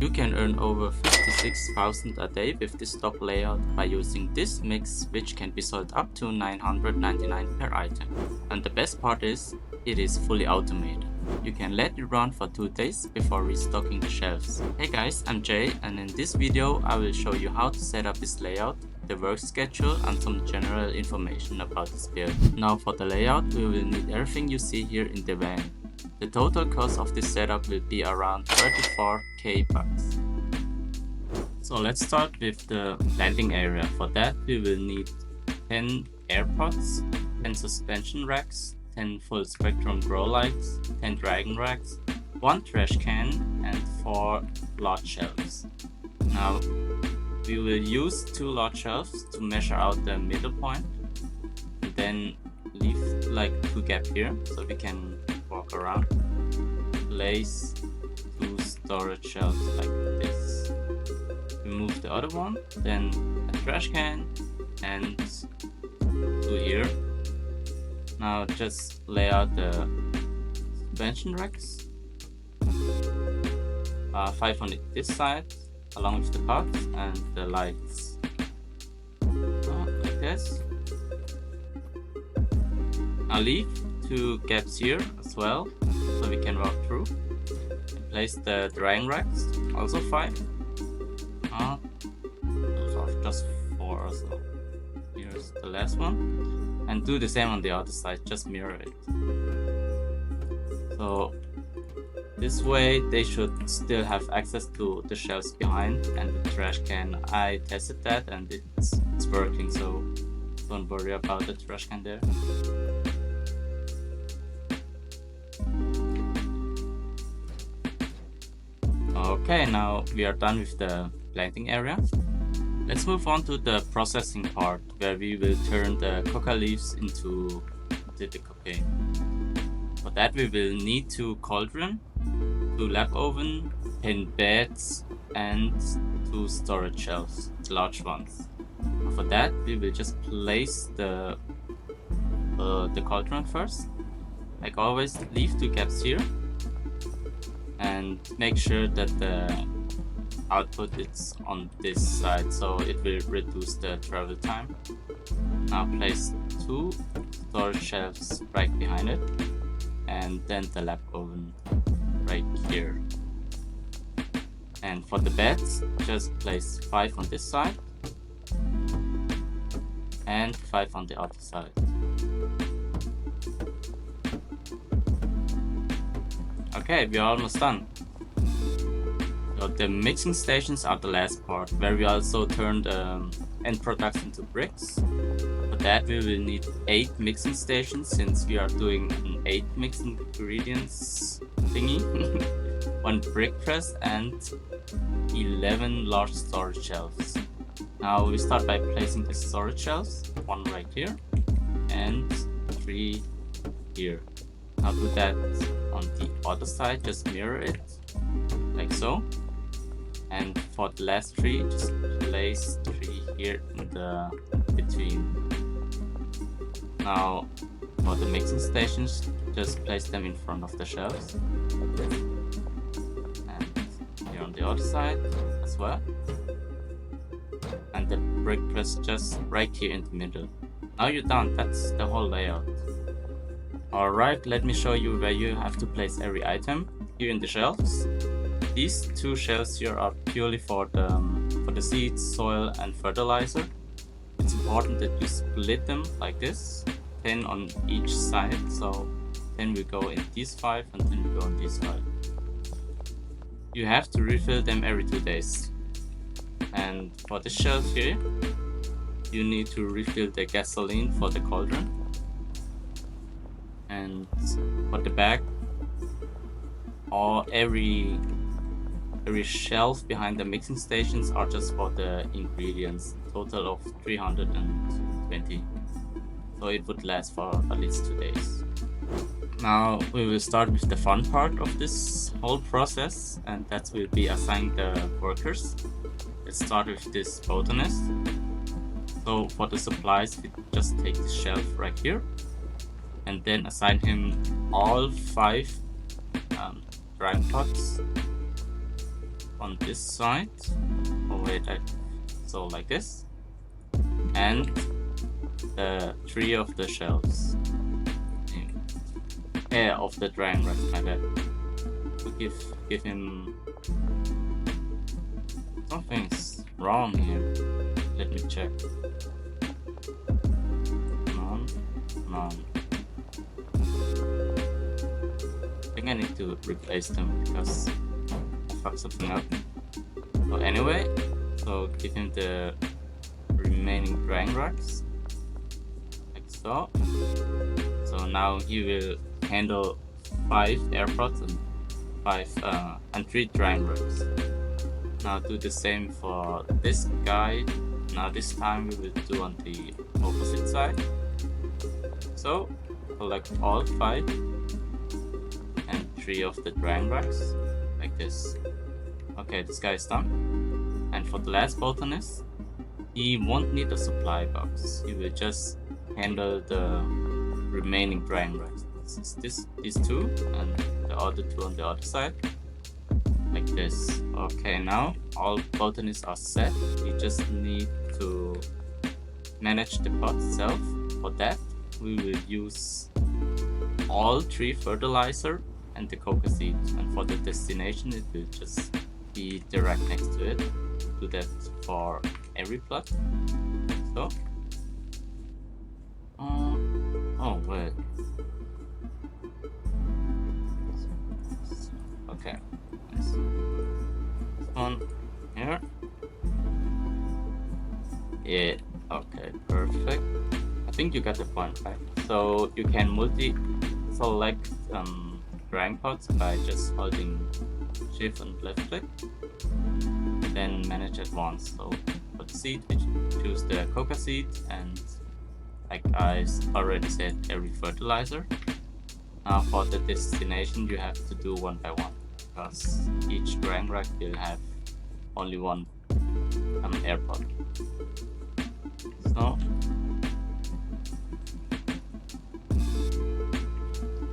You can earn over 56,000 a day with this stock layout by using this mix, which can be sold up to 999 per item. And the best part is, it is fully automated. You can let it run for 2 days before restocking the shelves. Hey guys, I'm Jay, and in this video I will show you how to set up this layout, the work schedule, and some general information about this build. Now for the layout, we will need everything you see here in the van. The total cost of this setup will be around 34k bucks. So let's start with the landing area. For that we will need 10 AirPods, 10 suspension racks, 10 full spectrum grow lights, 10 dragon racks, 1 trash can, and 4 large shelves. Now we will use 2 large shelves to measure out the middle point, and then leave like 2 gap here so we can walk around. Place 2 storage shelves like this. Remove the other one, then a trash can, and 2 here. Now just lay out the suspension racks. 5 on this side, along with the pots and the lights. Like this. I'll leave 2 gaps here as well, so we can walk through. And place the drying racks, also 5. Those are just 4, so here's the last one. And do the same on the other side, just mirror it. So this way they should still have access to the shelves behind and the trash can. I tested that and it's working, so don't worry about the trash can there. Okay, now we are done with the planting area. Let's move on to the processing part, where we will turn the coca leaves into the cocaine. For that we will need 2 cauldron, 2 lab oven, 10 beds, and 2 storage shelves, large ones. For that we will just place the cauldron first. Like always, leave 2 gaps here and make sure that the output is on this side, so it will reduce the travel time. Now place 2 storage shelves right behind it, and then the lab oven right here. And for the beds, just place 5 on this side and 5 on the other side. Okay, we are almost done. So the mixing stations are the last part, where we also turn the end products into bricks. For that we will need 8 mixing stations, since we are doing an 8 mixing ingredients thingy. 1 brick press and 11 large storage shelves. Now we start by placing the storage shelves, 1 right here and 3 here. Now do that on the other side, just mirror it like so. And for the last 3, just place 3 here in the between. Now for the mixing stations, just place them in front of the shelves. And here on the other side as well. And the brick press just right here in the middle. Now you're done, that's the whole layout. Alright, let me show you where you have to place every item. Here in the shelves. These 2 shelves here are purely for the seeds, soil, and fertilizer. It's important that you split them like this, 10 on each side. So 10 will go in these 5 and 10 will go on this 5. You have to refill them every 2 days. And for the shelf here, you need to refill the gasoline for the cauldron. And for the bag, or every shelf behind the mixing stations are just for the ingredients, total of 320. So it would last for at least 2 days. Now we will start with the fun part of this whole process, and that will be assigning the workers. Let's start with this botanist. So for the supplies, we just take this shelf right here and then assign him all 5 drying pots. on this side. Oh wait, so like this, and the 3 of the shelves. Of the dragon racks, my bad. So give him. Something's wrong here. Let me check. None. I think I need to replace them because I fucked something up. So anyway, so give him the remaining dragon racks. Like so. So now he will handle 5 AirPods and 3 dragon racks. Now do the same for this guy. Now this time we will do on the opposite side. So collect all 5 and 3 of the dragon racks like this. Okay, this guy is done. And for the last botanist, he won't need a supply box. He will just handle the remaining dragon racks. These 2 and the other 2 on the other side. Like this. Okay, now all botanists are set. We just need to manage the pot itself. For that, we will use all 3 fertilizer and the coca seed. And for the destination, it will just be direct next to it. Do that for every plot. So, oh wait. Okay. This one here. Yeah, okay, perfect. I think you got the point, right? So you can multi-select dragon pots by just holding shift and left click. Then manage at once. So for the seed, we choose the coca seed, and like I already said, every fertilizer. Now for the destination, you have to do one by one, because each dragon rack will have only one AirPod. So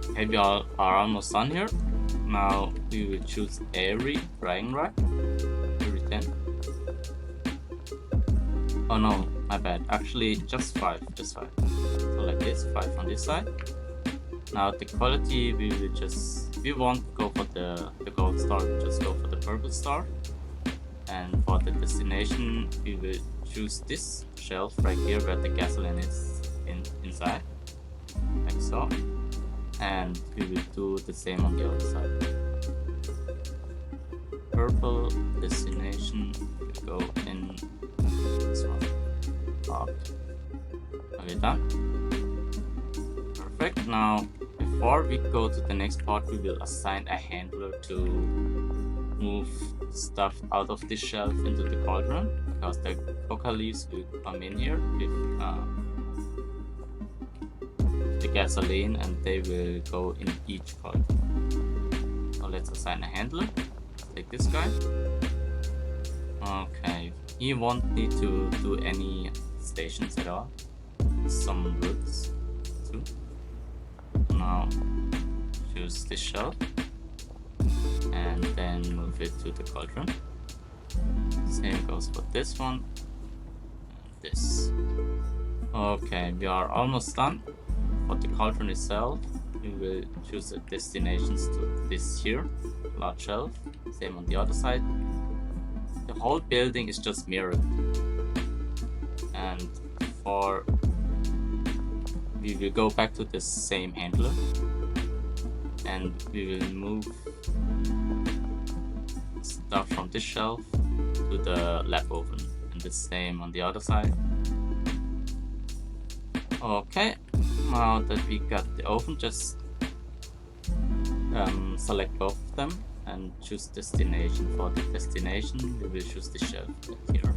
okay, we are almost done here. Now we will choose every dragon rack, every 10. Oh no, my bad. Actually, just 5. Just 5. So like this, 5 on this side. Now the quality, we won't go for the gold star, we just go for the purple star. And for the destination, we will choose this shelf right here where the gasoline is inside, like so. And we will do the same on the other side. Purple destination will go in this one. Up. Okay, done. Perfect. Now, before we go to the next part, we will assign a handler to move stuff out of this shelf into the cauldron, because the coca leaves will come in here with the gasoline, and they will go in each cauldron. So let's assign a handler. Take this guy. Okay, he won't need to do any stations at all. Some roots too. Now choose this shelf and then move it to the cauldron. Same goes for this one and this. Okay, we are almost done. For the cauldron itself, we will choose the destinations to this here, large shelf. Same on the other side. The whole building is just mirrored. And we will go back to the same handler, and we will move stuff from this shelf to the lab oven, and the same on the other side. Okay, now that we got the oven, just select both of them and choose destination. For the destination, we will choose the shelf here.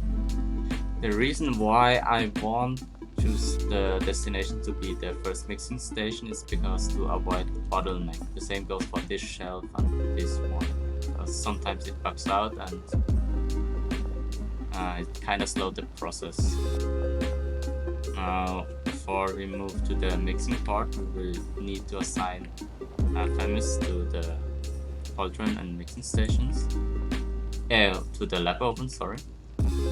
The reason why I want choose the destination to be the first mixing station is because to avoid bottleneck. The same goes for this shelf and this one, because sometimes it bugs out and it kind of slows the process. Now, before we move to the mixing part, we will need to assign alchemists to the cauldron and mixing stations. to the lab oven, sorry.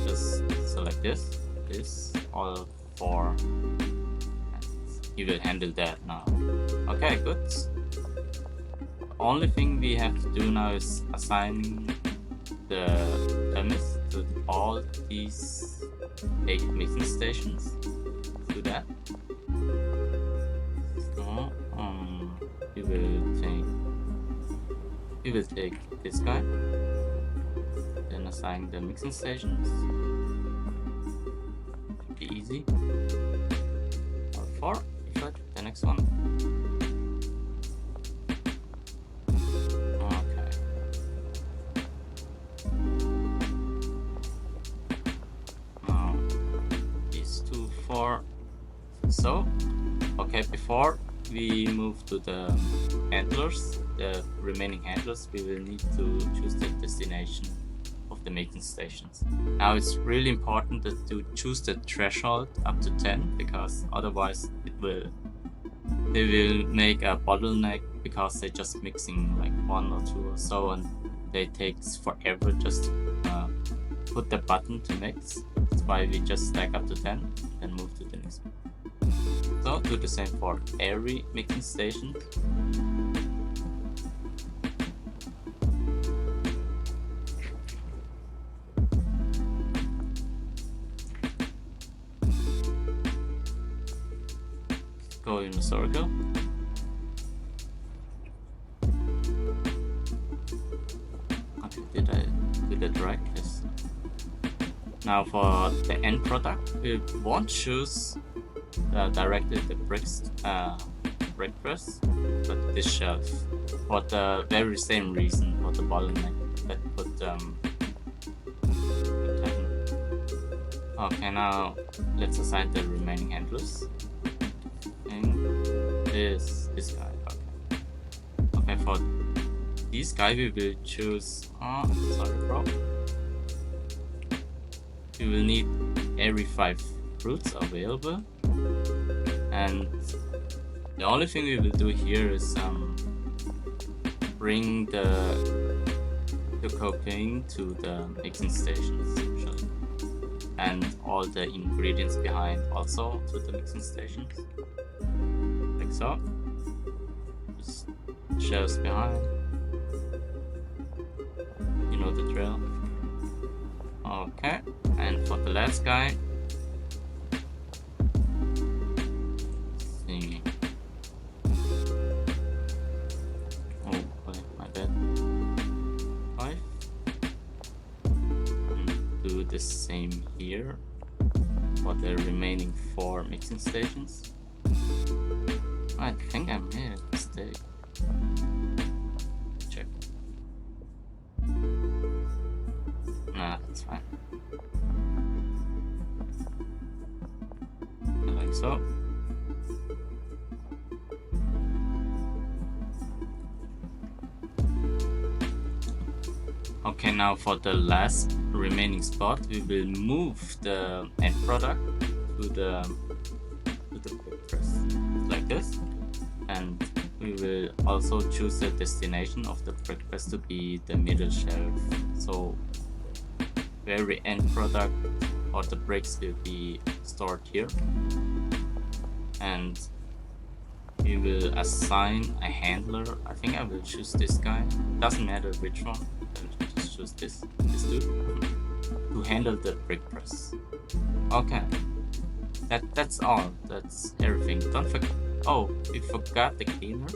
Just select this, all 4. And he will handle that now. Okay, good. Only thing we have to do now is assign the premise to all these 8 mixing stations. Do that. So we will take this guy, then assign the mixing stations. Should be easy. All 4. The next one. So, okay, before we move to the handlers, the remaining handlers, we will need to choose the destination of the mixing stations. Now it's really important to choose the threshold up to 10, because otherwise they will make a bottleneck, because they're just mixing like 1 or 2 or so, and they takes forever just to put the button to mix. That's why we just stack up to 10 and move to the next one. So do the same for every mixing station. Go in a circle. Okay, did I do that right? Yes. Now for the end product, we won't choose directly the brick press, but this shelf, for the very same reason, for the bottleneck that put okay, now let's assign the remaining handlers. And this guy. Okay, for this guy we will choose sorry bro. We will need every 5 fruits available, and the only thing we will do here is bring the cocaine to the mixing stations usually, and all the ingredients behind also to the mixing stations, like so. Just shelves behind, you know the drill. Okay, and for the last guy, the same here for the remaining 4 mixing stations. I think I made a mistake. Check. Nah, that's fine. Like so. Okay, now for the last remaining spot, we will move the end product to the quick press like this, and we will also choose the destination of the quick press to be the middle shelf. So very end product or the bricks will be stored here, and we will assign a handler. I think I will choose this guy. Doesn't matter which one. I'll just choose this dude to handle the brick press. Okay, that's all. That's everything. Don't forget. Oh, we forgot the cleaner.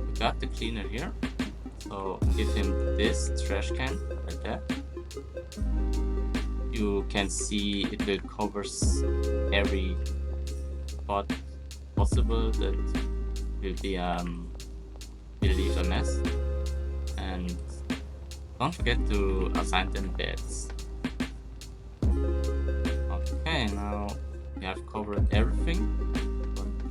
We got the cleaner here. So give him this trash can right there. You can see it will covers every spot possible that will be will leave a mess. And don't forget to assign them beds. Okay, now we have covered everything.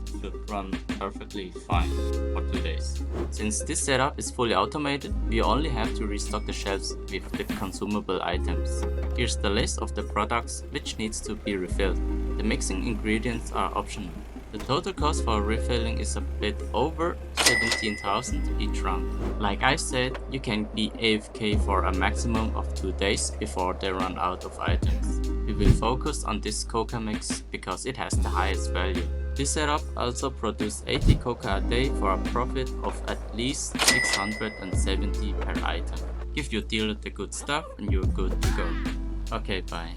It should run perfectly fine for 2 days. Since this setup is fully automated, we only have to restock the shelves with the consumable items. Here's the list of the products which needs to be refilled. The mixing ingredients are optional. The total cost for refilling is a bit over 17,000 each round. Like I said, you can be AFK for a maximum of 2 days before they run out of items. We will focus on this coca mix because it has the highest value. This setup also produces 80 coca a day for a profit of at least 670 per item. Give your dealer the good stuff and you're good to go. Okay, bye.